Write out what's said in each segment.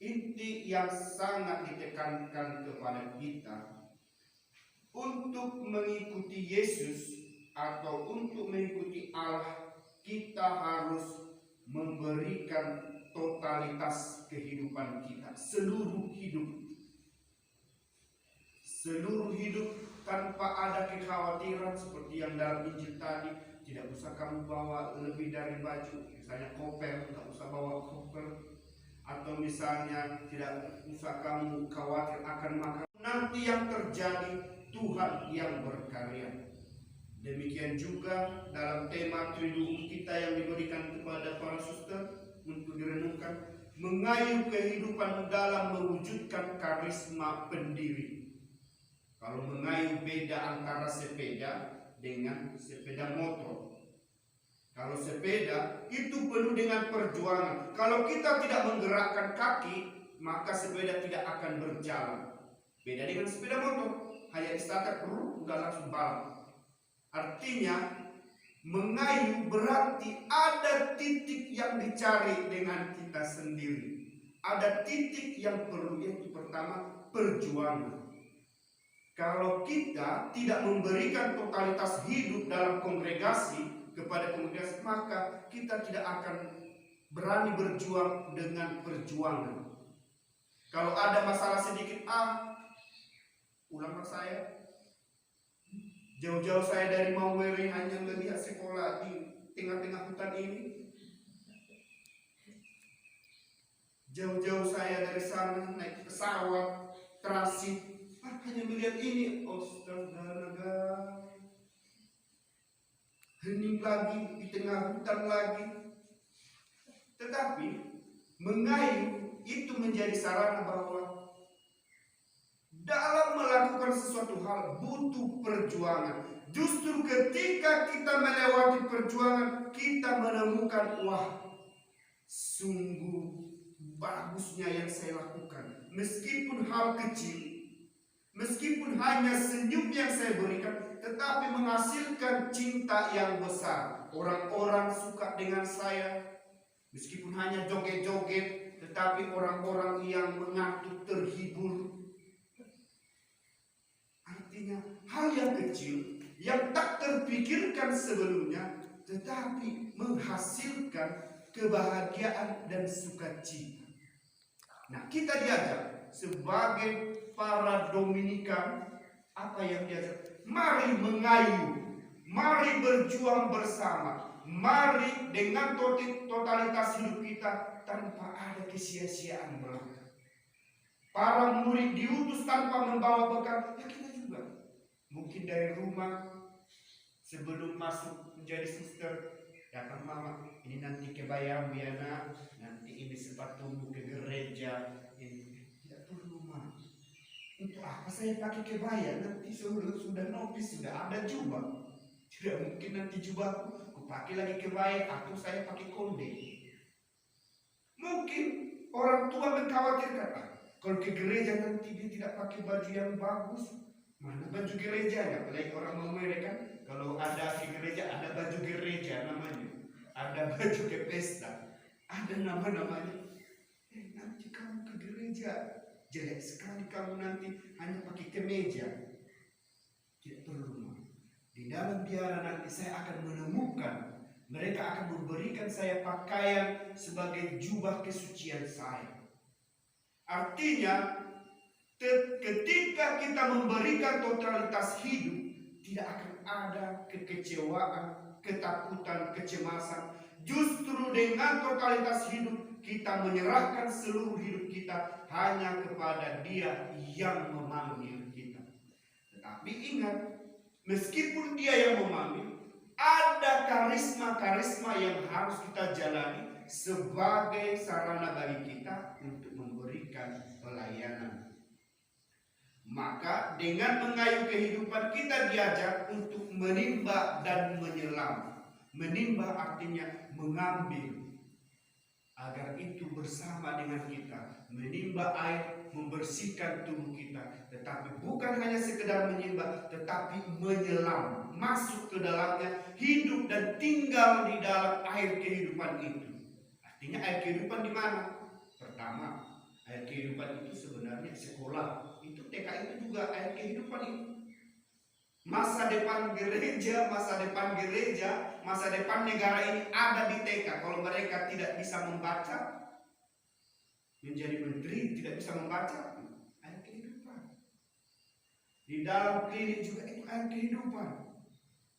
inti yang sangat ditekankan kepada kita untuk mengikuti Yesus atau untuk mengikuti Allah, kita harus memberikan totalitas kehidupan kita, seluruh hidup tanpa ada kekhawatiran seperti yang dalam Injil tadi. Tidak usah kamu bawa lebih dari baju, misalnya koper, tidak usah bawa koper. Atau misalnya tidak usah kamu khawatir akan makan. Nanti yang terjadi, Tuhan yang berkarya. Demikian juga dalam tema Triduum kita yang diberikan kepada para suster untuk direnungkan, mengayuh kehidupan dalam mewujudkan karisma pendiri. Kalau mengayuh beda antara sepeda dengan sepeda motor. Kalau sepeda itu penuh dengan perjuangan. Kalau kita tidak menggerakkan kaki, maka sepeda tidak akan berjalan. Beda dengan sepeda motor, hanya istirahat udah langsung balap. Artinya mengayuh berarti ada titik yang dicari dengan kita sendiri. Ada titik yang perlu, yaitu pertama perjuangan. Kalau kita tidak memberikan totalitas hidup dalam kongregasi kepada kongregasi, maka kita tidak akan berani berjuang dengan perjuangan. Kalau ada masalah sedikit, ulanglah saya. Jauh-jauh saya dari Mawere hanya melihat sekolah di tengah-tengah hutan ini. Jauh-jauh saya dari sana naik pesawat transit, hanya melihat ini. Astaga, hening lagi di tengah hutan lagi. Tetapi mengayuh itu menjadi sarana bahwa dalam melakukan sesuatu hal butuh perjuangan. Justru ketika kita melewati perjuangan, kita menemukan, wah, sungguh bagusnya yang saya lakukan. Meskipun hal kecil, meskipun hanya senyum yang saya berikan, tetapi menghasilkan cinta yang besar. Orang-orang suka dengan saya. Meskipun hanya joget-joget, tetapi orang-orang yang mengantuk terhibur. Artinya hal yang kecil yang tak terpikirkan sebelumnya, tetapi menghasilkan kebahagiaan dan sukacita. Nah, kita diajar sebagai para Dominikan, apa yang diajar? Mari mengayuh, mari berjuang bersama, mari dengan totalitas hidup kita tanpa ada kesia-siaan belaka. Para murid diutus tanpa membawa bekal, ya kita juga. Mungkin dari rumah sebelum masuk menjadi suster, datang mama, ini nanti kebayamu ya nak, nanti ini sepatumu ke gereja. Ini tidak perlu mah. Untuk apa saya pakai kebaya? Nanti sudah nopis, sudah ada jubah. Tidak mungkin nanti jubahku aku pakai lagi kebaya atau saya pakai konde. Mungkin orang tua mengkhawatirkan, kalau ke gereja nanti dia tidak pakai baju yang bagus. Mana baju gerejanya? Apalagi orang Mawere kan, kalau ada ke gereja ada baju gereja namanya, ada baju ke pesta, ada nama-namanya. Nanti kamu ke gereja jelek sekali, kamu nanti hanya pakai kemeja. Tidak perlu. Di dalam biara nanti saya akan menemukan, mereka akan memberikan saya pakaian sebagai jubah kesucian saya. Artinya ketika kita memberikan totalitas hidup, tidak akan ada kekecewaan, ketakutan, kecemasan. Justru dengan totalitas hidup, kita menyerahkan seluruh hidup kita hanya kepada Dia yang memanggil kita. Tetapi ingat, meskipun Dia yang memanggil, ada karisma-karisma yang harus kita jalani sebagai sarana bagi kita untuk memberikan pelayanan. Maka dengan mengayuh kehidupan kita diajar untuk menimba dan menyelam. Menimba artinya mengambil, agar itu bersama dengan kita. Menimba air membersihkan tubuh kita, tetapi bukan hanya sekedar menimba, tetapi menyelam, masuk ke dalamnya, hidup dan tinggal di dalam air kehidupan itu. Artinya air kehidupan di mana? Pertama, air kehidupan itu sebenarnya sekolah. Itu TK itu juga air kehidupan itu. Masa depan gereja, masa depan negara ini ada di TK. Kalau mereka tidak bisa membaca, menjadi menteri tidak bisa membaca, air kehidupan. Di dalam klinik juga itu air kehidupan.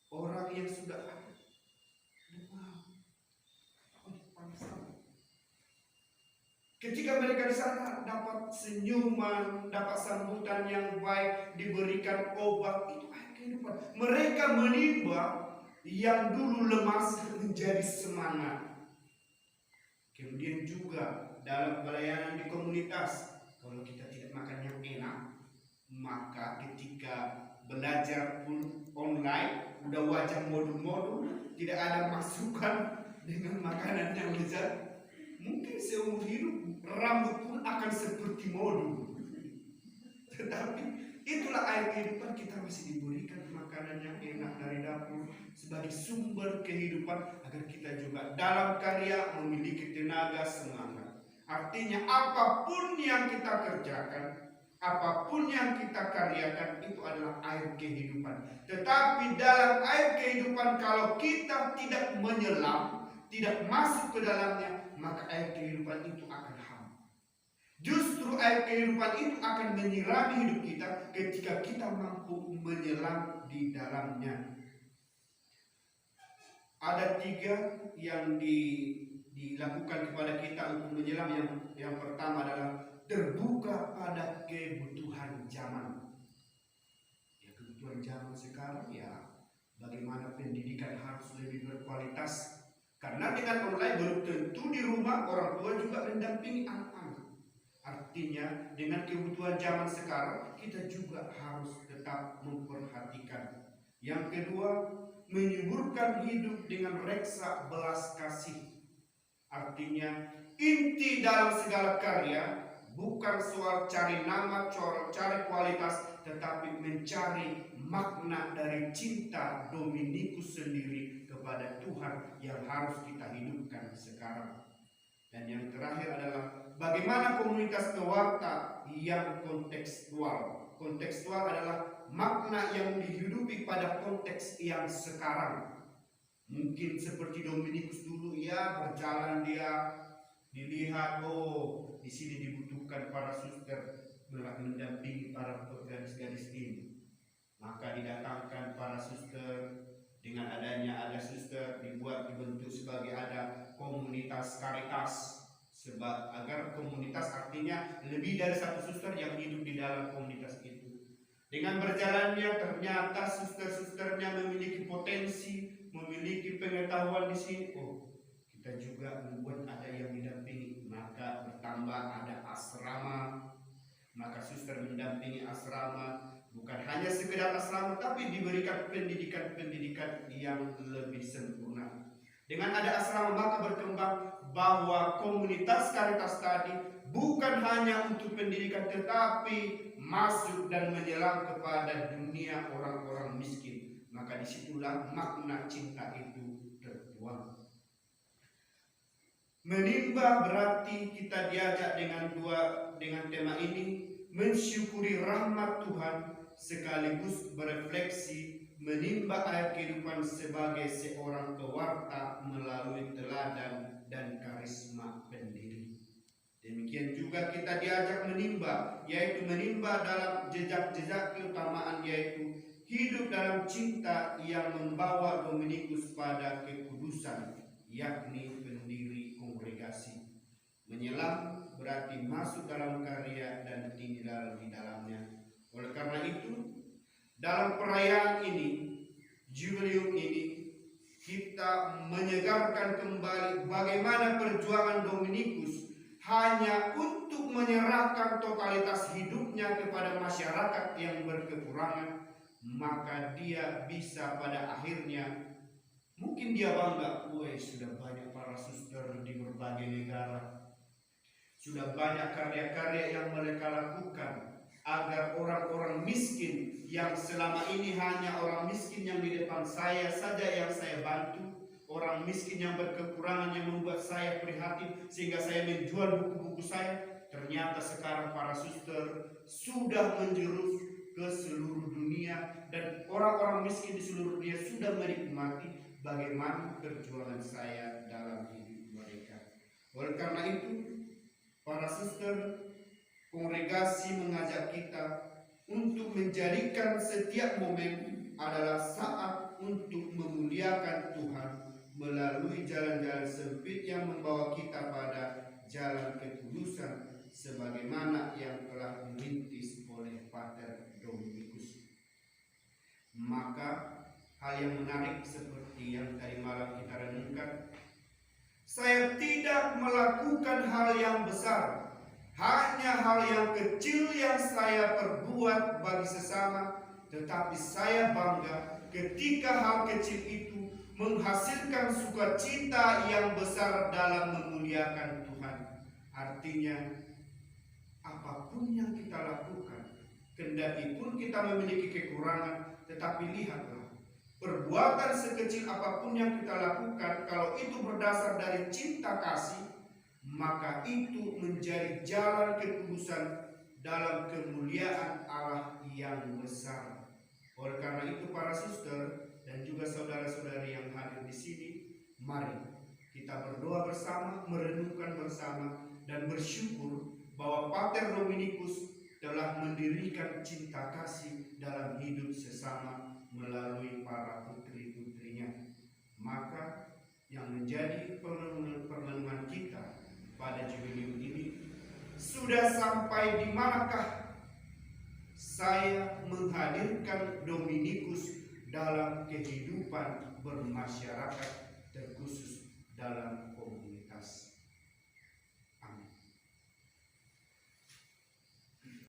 Orang yang sudah ada ketika mereka di sana dapat senyuman, dapat sambutan yang baik, diberikan obat, itu air kehidupan. Mereka menimba yang dulu lemas menjadi semangat. Kemudian juga dalam pelayanan di komunitas, kalau kita tidak makan yang enak, maka ketika belajar pun online, udah wajah modul-modul, tidak ada masukan dengan makanan yang lezat, mungkin seumur hidup rambut pun akan seperti modul. Tetapi itulah air kehidupan, kita masih diberikan makanan yang enak dari dapur sebagai sumber kehidupan agar kita juga dalam karya memiliki tenaga semangat. Artinya apapun yang kita kerjakan, apapun yang kita karyakan itu adalah air kehidupan. Tetapi dalam air kehidupan kalau kita tidak menyelam, tidak masuk ke dalamnya, maka air kehidupan itu akan hampa. Justru air kehidupan itu akan menyirami hidup kita ketika kita mampu menyelam di dalamnya. Ada 3 yang dilakukan kepada kita untuk menyelam. Yang pertama adalah terbuka pada kebutuhan zaman. Ya, kebutuhan zaman sekarang ya bagaimana pendidikan harus lebih berkualitas. Karena dengan online belum tentu di rumah orang tua juga mendampingi anak-anak. Artinya dengan kebutuhan zaman sekarang kita juga harus tetap memperhatikan. Yang kedua, menyuburkan hidup dengan reksa belas kasih. Artinya inti dalam segala karya bukan soal cari nama, cari kualitas, tetapi mencari makna dari cinta Dominikus sendiri kepada Tuhan yang harus kita hidupkan sekarang. Dan yang terakhir adalah bagaimana komunitas kewarta yang kontekstual. Kontekstual adalah makna yang dihidupi pada konteks yang sekarang. Mungkin seperti Dominikus dulu, ya berjalan dia dilihat, oh di sini dibutuhkan para suster mendampingi para gadis-gadis ini. Maka didatangkan para suster. Dengan adanya ada suster dibentuk sebagai ada komunitas karitas, sebab agar komunitas artinya lebih dari satu suster yang hidup di dalam komunitas itu. Dengan berjalannya ternyata suster-susternya memiliki potensi, memiliki pengetahuan di sini. Oh, kita juga membuat ada yang didampingi, maka bertambah ada asrama. Maka suster mendampingi asrama. Bukan hanya sekedar asrama, tapi diberikan pendidikan-pendidikan yang lebih sempurna. Dengan ada asrama maka berkembang bahwa komunitas karitas tadi bukan hanya untuk pendidikan, tetapi masuk dan menyelam kepada dunia orang-orang miskin. Maka disitulah makna cinta itu tertuang. Menimba berarti kita diajak dengan tema ini mensyukuri rahmat Tuhan, sekaligus berefleksi menimba air kehidupan sebagai seorang pewarta melalui teladan dan karisma pendiri. Demikian juga kita diajak menimba, yaitu menimba dalam jejak-jejak keutamaan, yaitu hidup dalam cinta yang membawa Dominikus pada kekudusan, yakni pendiri kongregasi. Menyelam berarti masuk dalam karya dan tinggal di dalamnya. Oleh karena itu, dalam perayaan ini, jubileum ini, kita menyegarkan kembali bagaimana perjuangan Dominikus hanya untuk menyerahkan totalitas hidupnya kepada masyarakat yang berkekurangan, maka dia bisa pada akhirnya, mungkin dia bangga, sudah banyak para suster di berbagai negara, sudah banyak karya-karya yang mereka lakukan agar orang-orang miskin yang selama ini hanya orang miskin yang di depan saya saja yang saya bantu, orang miskin yang berkekurangan yang membuat saya prihatin sehingga saya menjual buku-buku saya, Ternyata sekarang para suster sudah menjurus ke seluruh dunia dan orang-orang miskin di seluruh dunia sudah menikmati bagaimana perjuangan saya dalam hidup mereka. Oleh karena itu, para suster, kongregasi mengajak kita untuk menjadikan setiap momen adalah saat untuk memuliakan Tuhan melalui jalan-jalan sempit yang membawa kita pada jalan ketulusan sebagaimana yang telah dirintis oleh Pater Dominikus. Maka hal yang menarik seperti yang tadi malam kita renungkan, saya tidak melakukan hal yang besar, hanya hal yang kecil yang saya perbuat bagi sesama, tetapi saya bangga ketika hal kecil itu menghasilkan sukacita yang besar dalam memuliakan Tuhan. Artinya, apapun yang kita lakukan, kendati pun kita memiliki kekurangan, tetapi lihatlah, perbuatan sekecil apapun yang kita lakukan, kalau itu berdasar dari cinta kasih, maka itu menjadi jalan ketulusan dalam kemuliaan Allah yang besar. Oleh karena itu, para suster dan juga saudara-saudari yang hadir di sini, mari kita berdoa bersama, merenungkan bersama, dan bersyukur bahwa Pater Dominikus telah mendirikan cinta kasih dalam hidup sesama melalui para putri-putrinya. Maka yang menjadi perenungan kita pada jubilium ini, sudah sampai di manakah saya menghadirkan Dominikus dalam kehidupan bermasyarakat, terkhusus dalam komunitas.